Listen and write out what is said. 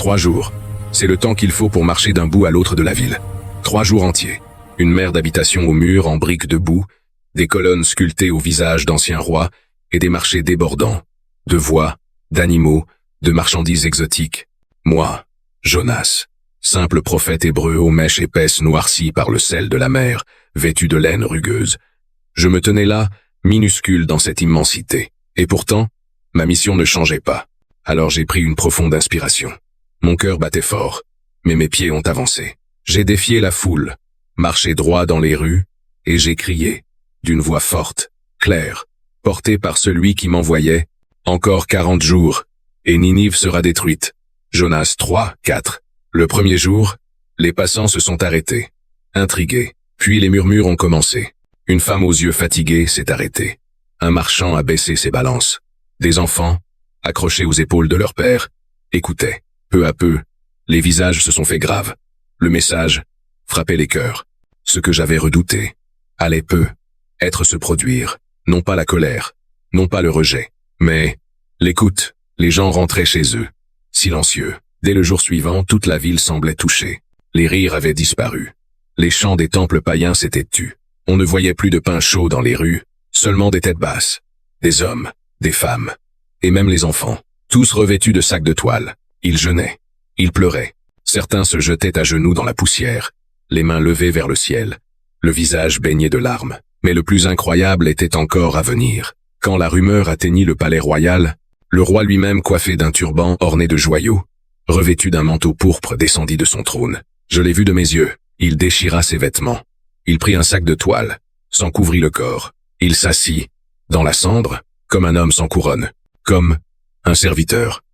3 jours. C'est le temps qu'il faut pour marcher d'un bout à l'autre de la ville. 3 jours entiers. Une mer d'habitation aux murs en briques de boue, des colonnes sculptées au visage d'anciens rois et des marchés débordants. De voix, d'animaux, de marchandises exotiques. Moi, Jonas, simple prophète hébreu aux mèches épaisses noircies par le sel de la mer, vêtu de laine rugueuse. Je me tenais là, minuscule dans cette immensité. Et pourtant, ma mission ne changeait pas. Alors j'ai pris une profonde inspiration. Mon cœur battait fort, mais mes pieds ont avancé. J'ai défié la foule, marché droit dans les rues, et j'ai crié, d'une voix forte, claire, portée par celui qui m'envoyait, « Encore 40 jours, et Ninive sera détruite. » Jonas 3, 4. Le premier jour, les passants se sont arrêtés, intrigués, puis les murmures ont commencé. Une femme aux yeux fatigués s'est arrêtée. Un marchand a baissé ses balances. Des enfants, accrochés aux épaules de leur père, écoutaient. Peu à peu, les visages se sont fait graves. Le message frappait les cœurs. Ce que j'avais redouté allait peu être se produire. Non pas la colère, non pas le rejet, mais l'écoute. Les gens rentraient chez eux, silencieux. Dès le jour suivant, toute la ville semblait touchée. Les rires avaient disparu. Les chants des temples païens s'étaient tus. On ne voyait plus de pain chaud dans les rues, seulement des têtes basses, des hommes, des femmes, et même les enfants, tous revêtus de sacs de toile. Ils jeûnaient, ils pleuraient. Certains se jetaient à genoux dans la poussière, les mains levées vers le ciel, le visage baigné de larmes. Mais le plus incroyable était encore à venir. Quand la rumeur atteignit le palais royal, le roi lui-même coiffé d'un turban orné de joyaux, revêtu d'un manteau pourpre, descendit de son trône. Je l'ai vu de mes yeux. Il déchira ses vêtements. Il prit un sac de toile, s'en couvrit le corps. Il s'assit, dans la cendre, comme un homme sans couronne, comme un serviteur.